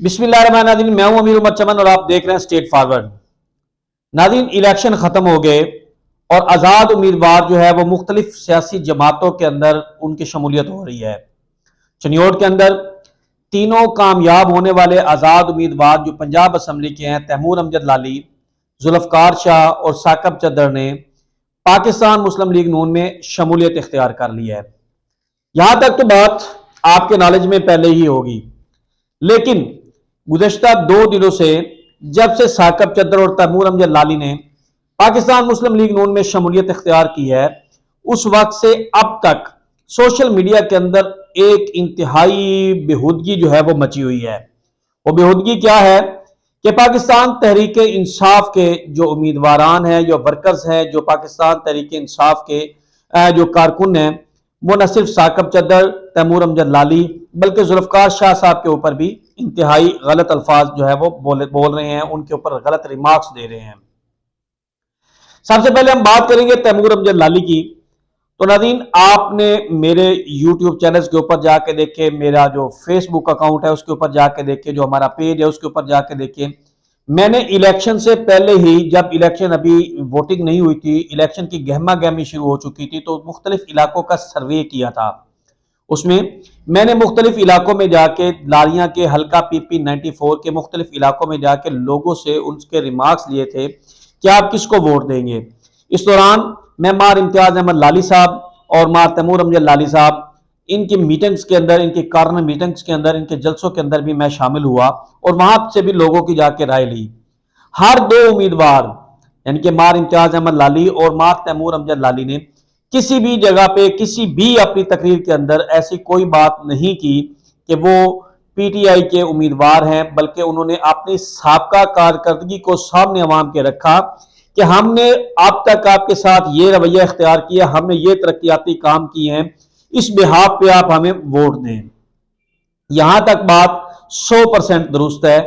बिस्मिल्लाहिर्रहमानिर्रहीम। मैं हूं अमीर उमर चमन और आप देख रहे हैं स्टेट फॉरवर्ड। नाज़रीन, इलेक्शन खत्म हो गए और आज़ाद उम्मीदवार जो है वो मुख्तलिफ सियासी जमातों के अंदर उनकी शमूलियत हो रही है। चनियोट के अंदर तीनों कामयाब होने वाले आज़ाद उम्मीदवार जो पंजाब असम्बली के हैं, तैमूर अमजद लाली, जुल्फ़कार शाह और साकब चद्दर ने पाकिस्तान मुस्लिम लीग नून में शमूलियत इख्तियार कर ली है। यहां तक तो बात आपके नॉलेज में पहले ही होगी, लेकिन गुज़श्ता 2 दिनों से जब से साकब चद्दर और तैमूर अमजद लाली ने पाकिस्तान मुस्लिम लीग नून में शमूलियत इख्तियार की है, उस वक्त से अब तक सोशल मीडिया के अंदर एक इंतहाई बेहूदगी जो है वो मची हुई है। वो बेहूदगी क्या है कि पाकिस्तान तहरीक इंसाफ के जो उम्मीदवारान हैं, जो वर्कर्स हैं, जो पाकिस्तान तहरीक इंसाफ के जो कारकुन हैं, वो न सिर्फ साकब चद्दर, तैमूर अमजद लाली, बल्कि जुल्फ़कार शाह साहब के ऊपर भी इंतहाई गलत अल्फाज जो है वो बोल रहे हैं, उनके ऊपर गलत रिमार्क्स दे रहे हैं। सबसे पहले हम बात करेंगे तैमूर अमजद लाली की। तो नाज़रीन, आपने मेरे YouTube चैनल्स के ऊपर जाके देखे, मेरा जो फेसबुक अकाउंट है उसके ऊपर जाके देखे, जो हमारा पेज है उसके ऊपर जाके देखे, मैंने इलेक्शन से पहले ही, जब इलेक्शन अभी वोटिंग नहीं हुई थी, इलेक्शन की गहमा गहमी शुरू हो चुकी थी, तो मुख्तलिफ इलाकों का सर्वे किया था। उसमें मैंने मुख्तलिफ इलाकों में जाके, लारियां के हल्का PP 94 के मुख्तलिफ इलाकों में जाके लोगों से उनके रिमार्क्स लिए थे कि आप किसको वोट देंगे। इस दौरान मैं मार इम्तियाज अहमद लाली साहब और मार तैमूर अमजद लाली साहब, इनकी मीटिंग्स के अंदर, इनकी कॉर्नर मीटिंग्स के अंदर, इनके जलसों के अंदर भी मैं शामिल हुआ और वहां से भी लोगों की जाके राय ली। हर 2 उम्मीदवार यानी कि मार इम्तियाज अहमद लाली और मार तैमूर अमजद लाली ने किसी भी जगह पे, किसी भी अपनी तकरीर के अंदर ऐसी कोई बात नहीं की कि वो PTI के उम्मीदवार हैं, बल्कि उन्होंने अपनी साबका कारकर्दगी को सामने अवाम के रखा कि हमने अब तक आपके साथ ये रवैया इख्तियार किया, हमने ये तरक्याती काम किए हैं, इस बिहाफ पे आप हमें वोट दें। यहां तक बात 100% दुरुस्त है।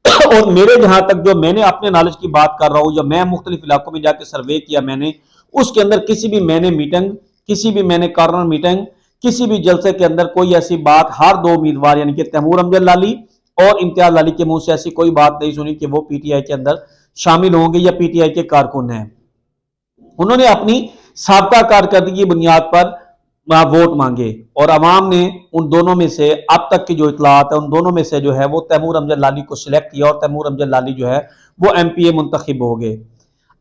और मेरे जहां तक, जो मैंने अपने नॉलेज की बात कर रहा हूं, जो मैं मुख्तलिफ इलाकों में जाकर सर्वे किया मैंने, उसके अंदर किसी भी मैंने मीटिंग, किसी भी मैंने कॉर्नर मीटिंग, किसी भी जलसे के अंदर कोई ऐसी बात हर 2 उम्मीदवार यानी कि तैमूर अमजद लाली और इम्तियाज लाली के मुंह से ऐसी कोई बात नहीं सुनी कि वो PTI के अंदर शामिल होंगे या PTI के कारकुन हैं। उन्होंने अपनी साबका कारकर्दगी की बुनियाद पर वोट मांगे और अवाम ने उन दोनों में से, अब तक की जो इतलात है, उन दोनों में से जो है वो तैमूर अमजद लाली को सिलेक्ट किया और तैमूर अमजद लाली जो है वो MPA मुंतखब हो गए।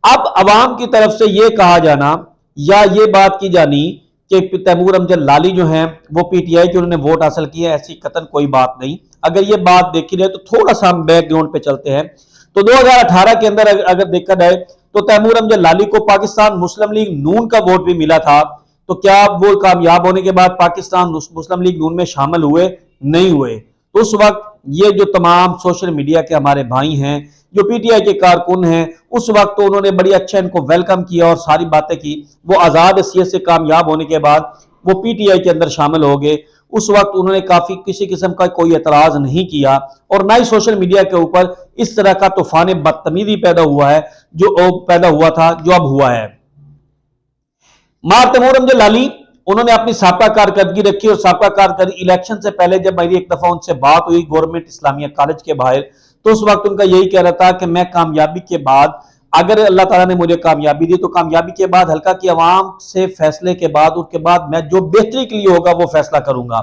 अब अवाम की तरफ से ये कहा जाना या ये बात की जानी कि तैमूर अमजद लाली जो हैं वो PTI के उन्होंने वोट हासिल किए, ऐसी कतन कोई बात नहीं। अगर ये बात देखी जाए तो थोड़ा सा हम बैकग्राउंड पे चलते हैं। तो 2018 के अंदर अगर देखा जाए तो तैमूर अमजद लाली को पाकिस्तान मुस्लिम लीग नून का वोट भी मिला था। तो क्या वो कामयाब होने के बाद पाकिस्तान मुस्लिम लीग नून में शामिल हुए? नहीं हुए। तो उस वक्त ये जो तमाम सोशल मीडिया के हमारे भाई हैं, जो PTI के कारकुन हैं, उस वक्त तो उन्होंने बड़ी अच्छा इनको वेलकम किया और सारी बातें की। वो आज़ाद हैसियत से कामयाब होने के बाद वो PTI के अंदर शामिल हो गए। उस वक्त उन्होंने काफी किसी किस्म का कोई एतराज नहीं किया और ना ही सोशल मीडिया के ऊपर इस तरह का तूफान बदतमीजी पैदा हुआ है जो पैदा हुआ था, जो अब हुआ है। मार तैमूर अमजद लाली, उन्होंने अपनी साबका कारकर्दगी रखी और साबका कारकर्दगी, इलेक्शन से पहले जब मेरी एक दफा उनसे बात हुई गवर्नमेंट इस्लामिया कॉलेज के बाहर, तो उस वक्त उनका यही कह रहा था कि मैं कामयाबी के बाद, अगर अल्लाह ताला ने मुझे कामयाबी दी तो कामयाबी के बाद हल्का की आवाम से फैसले के बाद, उसके बाद मैं जो बेहतरी के लिए होगा वो फैसला करूंगा।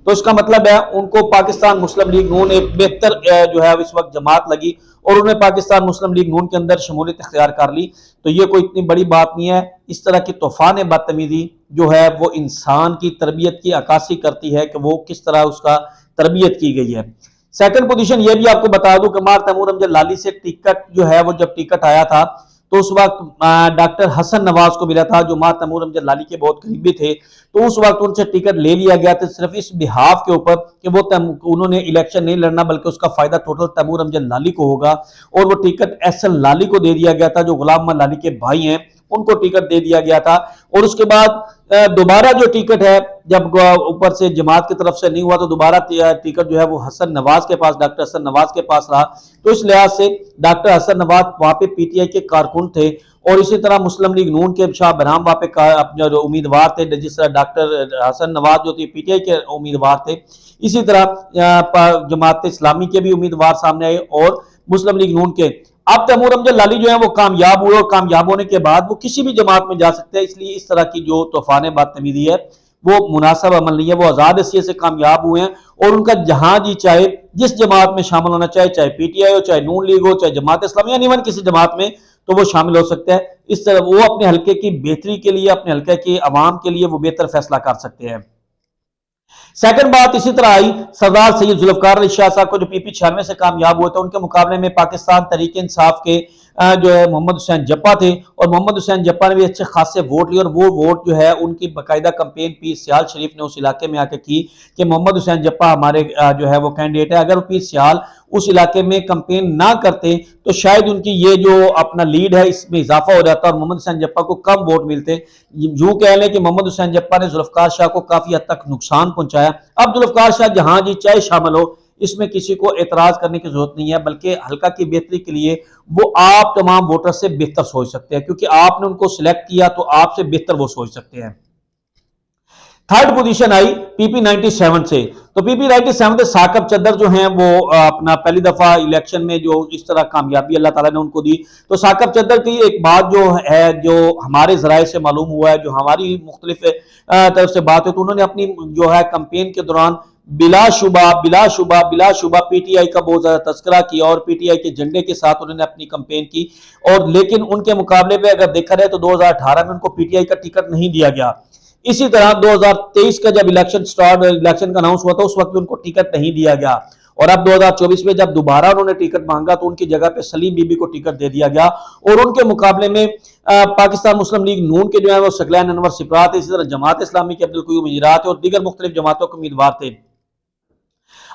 तो इसका मतलब है उनको पाकिस्तान मुस्लिम लीग नून एक बेहतर जो है इस वक्त जमात लगी और उन्होंने पाकिस्तान मुस्लिम लीग नून के अंदर शमूलियत इख्तियार कर ली। तो ये कोई इतनी बड़ी बात नहीं है। इस तरह की तूफान बदतमीजी जो है वो इंसान की तरबियत की अक्कासी करती है कि वो किस तरह उसका तरबियत की गई है। सेकंड पोजीशन ये भी आपको बता दूं कि मार तैमूर अमजद लाली से टिकट जो है वो, जब टिकट आया था तो उस वक्त डॉक्टर हसन नवाज को मिला था, जो मार तैमूर अमजद लाली के बहुत करीबी थे। तो उस वक्त उनसे टिकट ले लिया गया था सिर्फ इस बिहाफ के ऊपर कि वो उन्होंने इलेक्शन नहीं लड़ना, बल्कि उसका फायदा टोटल तैमूर अमजद लाली को होगा। और वो टिकट SL लाली को दे दिया गया था, जो गुलाम अहमद लाली के भाई हैं, उनको टिकट दे दिया गया था। और उसके बाद दोबारा जो टिकट है, जब ऊपर से जमात की तरफ से नहीं हुआ तो दोबारा टिकट जो है वो हसन नवाज के पास, डॉक्टर हसन नवाज के पास रहा। तो इस लिहाज से डॉक्टर हसन नवाज वहां पे पीटीआई के कारकुन थे, और इसी तरह मुस्लिम लीग नून के शाह बरहम वहां पे अपने जो उम्मीदवार थे, जिस तरह डॉक्टर हसन नवाज जो थे पीटीआई के उम्मीदवार थे, इसी तरह जमात इस्लामी के भी उम्मीदवार सामने आए और मुस्लिम लीग नून के। अब तैमूर अमजद लाली जो है वो कामयाब हुए, और कामयाब होने के बाद वो किसी भी जमात में जा सकते हैं, इसलिए इस तरह की जो तूफान बदतमीजी है वो मुनासिब अमल नहीं है। वो आजाद हैसियत से कामयाब हुए हैं, और उनका जहां जी चाहे जिस जमात में शामिल होना चाहे, चाहे पीटीआई हो, चाहे नून लीग हो, चाहे जमात इस्लामी, या निवन किसी जमात में, तो वो शामिल हो सकते हैं। इस तरह वो अपने हल्के की बेहतरी के लिए, अपने हल्के की आवाम के लिए वो बेहतर फैसला कर सकते हैं। सेकंड बात इसी तरह आई सरदार सैयद जुल्फकार अली शाह साहब को, जो पीपी 96 से कामयाब हुए थे, उनके मुकाबले में पाकिस्तान तहरीक इंसाफ के जो है मोहम्मद हुसैन जप्पा थे, और मोहम्मद हुसैन जप्पा ने भी अच्छे खासे वोट लिए, और वो वोट जो है उनकी बाकायदा कंपेन पीर सियाल शरीफ ने उस इलाके में आके की कि मोहम्मद हुसैन जप्पा हमारे जो है वो कैंडिडेट है। अगर पीर सियाल उस इलाके में कंपेन ना करते तो शायद उनकी ये जो अपना लीड है इसमें इजाफा हो जाता और मोहम्मद हुसैन जप्पा को कम वोट मिलते। यूं कह लें कि मोहम्मद हुसैन जप्पा ने जुल्फकार शाह को काफी हद तक नुकसान पहुंचाया। अब जुल्फकार शाह जहां जी चाहे शामिल हो, इसमें किसी को एतराज करने की जरूरत नहीं है, बल्कि हल्का की बेहतरी के लिए वो आप तमाम वोटर से बेहतर सोच सकते हैं, क्योंकि आपने उनको सिलेक्ट किया तो आपसे बेहतर वो सोच सकते हैं। थर्ड पोजीशन आई पीपी 97 से। तो पीपी 97 से साकब चद्दर जो हैं वो अपना पहली दफा इलेक्शन में जो इस तरह कामयाबी अल्लाह ताला ने उनको दी। तो साकब चद्दर की एक बात जो है, जो हमारे जराए से मालूम हुआ है, जो हमारी मुख्तलिफ तरफ से बात है, तो उन्होंने अपनी जो है कैंपेन के दौरान बिलाशुबा पीटीआई का बहुत ज्यादा तस्करा किया, और पीटीआई के झंडे के साथ उन्होंने अपनी कैंपेन की। और लेकिन उनके मुकाबले में अगर देखा जाए तो 2018 में उनको पीटीआई का टिकट नहीं दिया गया। इसी तरह 2023 का जब इलेक्शन का अनाउंस हुआ था, उस वक्त उनको टिकट नहीं दिया गया, और अब 2024 में जब दोबारा उन्होंने टिकट मांगा तो उनकी जगह पे सलीम बीबी को टिकट दे दिया गया। और उनके मुकाबले में पाकिस्तान मुस्लिम लीग नून के जो है वो सकलैन अनवर सिपरात, इसी तरह जमात इस्लामी के अब्दुल क़य्यूम हिजरात और दीगर मुख्तलिफ जमातों के उम्मीदवार थे।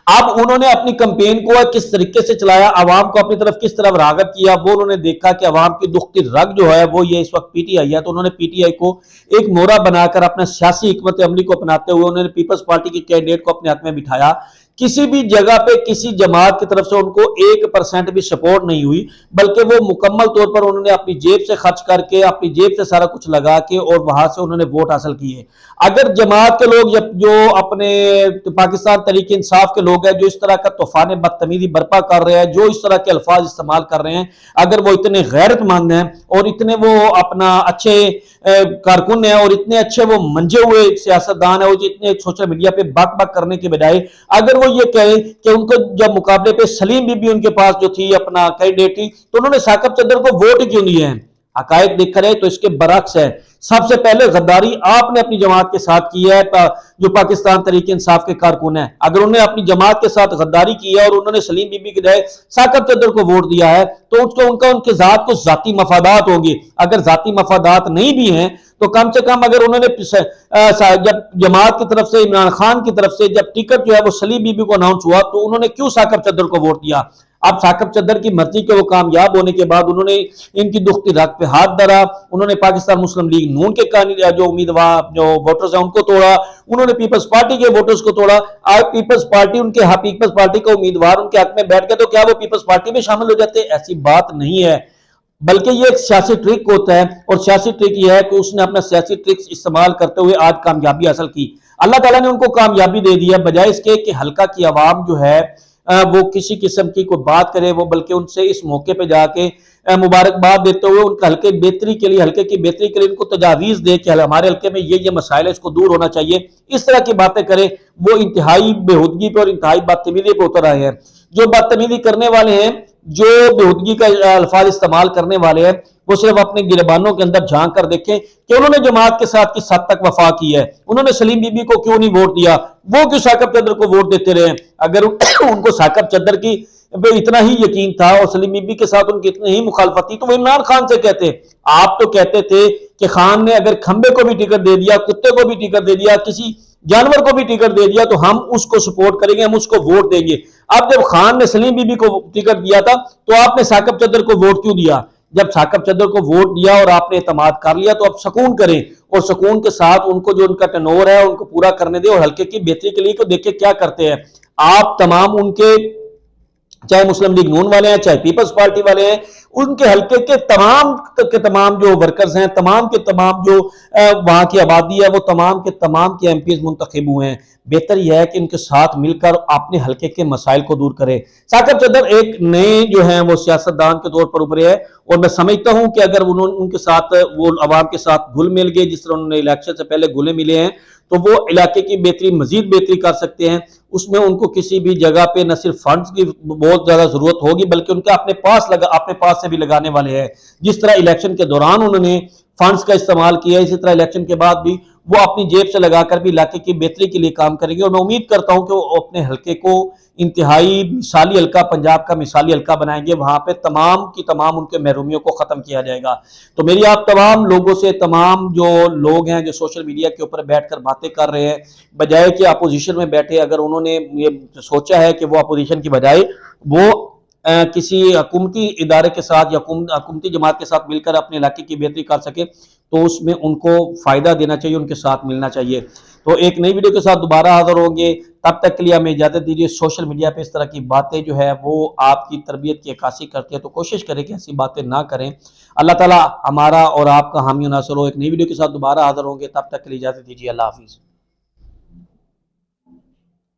अब उन्होंने अपनी कैंपेन को किस तरीके से चलाया, आवाम को अपनी तरफ किस तरह रागब किया, वो उन्होंने देखा कि आवाम की दुखती रग जो है वो ये इस वक्त पीटीआई है। तो उन्होंने पीटीआई को एक मोहरा बनाकर अपना सियासी हिकमत अमली को अपनाते हुए उन्होंने पीपल्स पार्टी के कैंडिडेट को अपने हक में बिठाया। किसी भी जगह पे किसी जमात की तरफ से उनको 1% भी सपोर्ट नहीं हुई, बल्कि वो मुकम्मल तौर पर उन्होंने अपनी जेब से खर्च करके, अपनी जेब से सारा कुछ लगा के, और वहां से उन्होंने वोट हासिल किए। अगर जमात के लोग जो अपने पाकिस्तान तहरीक इंसाफ के लोग हैं, जो इस तरह का तूफान बदतमीजी बर्पा कर रहे हैं, जो इस तरह के अल्फाज इस्तेमाल कर रहे हैं, अगर वो इतने गैरतमंद हैं और इतने वो अपना अच्छे कारकुन है और इतने अच्छे वो मंजे हुए सियासतदान है, और इतने सोशल मीडिया पे बक बक करने के बजाय अगर वो ये कहे कि उनको जब मुकाबले पे सलीम बीबी उनके पास जो थी अपना कैंडिडेट थी, तो उन्होंने साकब चद्दर को वोट क्यों दिए हैं? हकायक देखा रहे तो इसके बरक्स है। सबसे पहले गद्दारी आपने अपनी जमात के साथ की है, जो पाकिस्तान तहरीक इंसाफ के कारकुन है। अगर उन्होंने अपनी जमात के साथ गद्दारी की है और उन्होंने सलीम बीबी के बजाय साकब चद्दर को वोट दिया है, तो उसको उनके जात को जाती मफादात होंगे। अगर जाती मफादात नहीं भी हैं तो कम से कम अगर उन्होंने जब जमात की तरफ से, इमरान खान की तरफ से जब टिकट जो है वो सलीम बीबी को अनाउंस हुआ, तो उन्होंने क्यों साकब चद्दर को वोट दिया? अब साकब चद्दर की मर्जी के वो कामयाब होने के बाद उन्होंने इनकी दुखती रग पे हाथ धरा। उन्होंने पाकिस्तान मुस्लिम लीग नून के जो उम्मीदवार जो वोटर्स हैं उनको तोड़ा, उन्होंने पीपल्स पार्टी के वोटर्स को तोड़ा। आज पीपल्स पार्टी पीपल्स पार्टी का उम्मीदवार उनके हक में बैठ गया, तो क्या वो पीपल्स पार्टी में शामिल हो जाते? ऐसी बात नहीं है, बल्कि ये एक सियासी ट्रिक होता है, और सियासी ट्रिक ये है कि उसने अपना सियासी ट्रिक्स इस्तेमाल करते हुए आज कामयाबी हासिल की। अल्लाह ताला ने उनको कामयाबी दे दी है, बजाय इसके कि हल्का की आवाम जो है वो किसी किस्म की कोई बात करे, वो बल्कि उनसे इस मौके पे जाके मुबारकबाद देते हुए उनके हल्के की बेहतरी के लिए उनको तजावीज दे कि हमारे हल्के में ये मसाइल है, इसको दूर होना चाहिए, इस तरह की बातें करें। वो इंतहाई बेहूदगी पे और इंतहाई बदतमीजी पे उतर आए हैं। जो बदतमीजी करने वाले हैं, जो बेहूदगी का अल्फाज इस्तेमाल करने वाले हैं, वो सिर्फ अपने गिरबानों के अंदर झांक कर देखें कि उन्होंने जमात के साथ किस हद तक वफा की है। उन्होंने सलीम बीबी को क्यों नहीं वोट दिया? वो क्यों साकब चद्दर को वोट देते रहे? अगर उनको साकब चद्दर की इतना ही यकीन था और सलीम बीबी के साथ उनकी इतनी ही मुखालफत थी, तो वो इमरान खान से कहते। आप तो कहते थे कि खान ने अगर खंबे को भी टिकट दे दिया, कुत्ते को भी टिकट दे दिया, किसी जानवर को भी टिकट दे दिया, तो हम उसको सपोर्ट करेंगे, हम उसको वोट देंगे। अब जब खान ने सलीम बीबी को टिकट दिया था, तो आपने साकब चद्दर को वोट क्यों दिया? جب ثاقب چدر کو ووٹ دیا اور آپ نے اعتماد کر لیا تو اب سکون کریں اور سکون کے ساتھ ان کو جو ان کا ٹرنور ہے ان کو پورا کرنے دیں اور حلقے کی بہتری کے لیے کو دیکھیں کیا کرتے ہیں آپ تمام ان کے، چاہے مسلم لیگ نون والے ہیں چاہے پیپلز پارٹی والے ہیں، ان کے حلقے کے تمام جو ورکرز ہیں، تمام کے تمام جو وہاں کی آبادی ہے، وہ تمام کے ایم پیز منتخب ہوئے ہیں، بہتر یہ ہے کہ ان کے ساتھ مل کر اپنے حلقے کے مسائل کو دور کرے۔ ثاقب چدر ایک نئے جو ہیں وہ سیاستدان کے طور پر ابھرے ہیں اور میں سمجھتا ہوں کہ اگر ان کے ساتھ وہ عوام کے ساتھ گھل مل گئے جس طرح انہوں نے الیکشن سے پہلے گھلے ملے ہیں تو وہ علاقے کی بہتری مزید بہتری کر سکتے ہیں۔ اس میں ان کو کسی بھی جگہ پہ نہ صرف فنڈز کی بہت زیادہ ضرورت ہوگی بلکہ ان کا اپنے پاس سے بھی لگانے والے ہیں۔ جس طرح الیکشن کے دوران انہوں نے فنڈز کا استعمال کیا اسی طرح الیکشن کے بعد بھی وہ اپنی جیب سے لگا کر بھی علاقے کی بہتری کے لیے کام کریں گے اور میں امید کرتا ہوں کہ وہ اپنے حلقے کو انتہائی مثالی حلقہ، پنجاب کا مثالی حلقہ بنائیں گے، وہاں پہ تمام کی تمام ان کے محرومیوں کو ختم کیا جائے گا۔ تو میری آپ تمام لوگوں سے، تمام جو لوگ ہیں جو سوشل میڈیا کے اوپر بیٹھ کر باتیں کر رہے ہیں بجائے کہ اپوزیشن میں بیٹھے، اگر انہوں نے یہ سوچا ہے کہ وہ اپوزیشن کی بجائے وہ کسی حکومتی ادارے کے ساتھ یا حکومتی جماعت کے ساتھ مل کر اپنے علاقے کی بہتری کر سکے تو اس میں ان کو فائدہ دینا چاہیے، ان کے ساتھ ملنا چاہیے۔ تو ایک نئی ویڈیو کے ساتھ دوبارہ حاضر ہوں گے، تب تک کے لیے ہمیں اجازت دیجیے۔ سوشل میڈیا پہ اس طرح کی باتیں جو ہے وہ آپ کی تربیت کی عکاسی کرتے ہیں تو کوشش کریں کہ ایسی باتیں نہ کریں۔ اللہ تعالیٰ ہمارا اور آپ کا حامی و ناصر ہو۔ ایک نئی ویڈیو کے ساتھ دوبارہ حاضر ہوں گے، تب تک کے لیے اجازت دیجیے۔ اللہ حافظ۔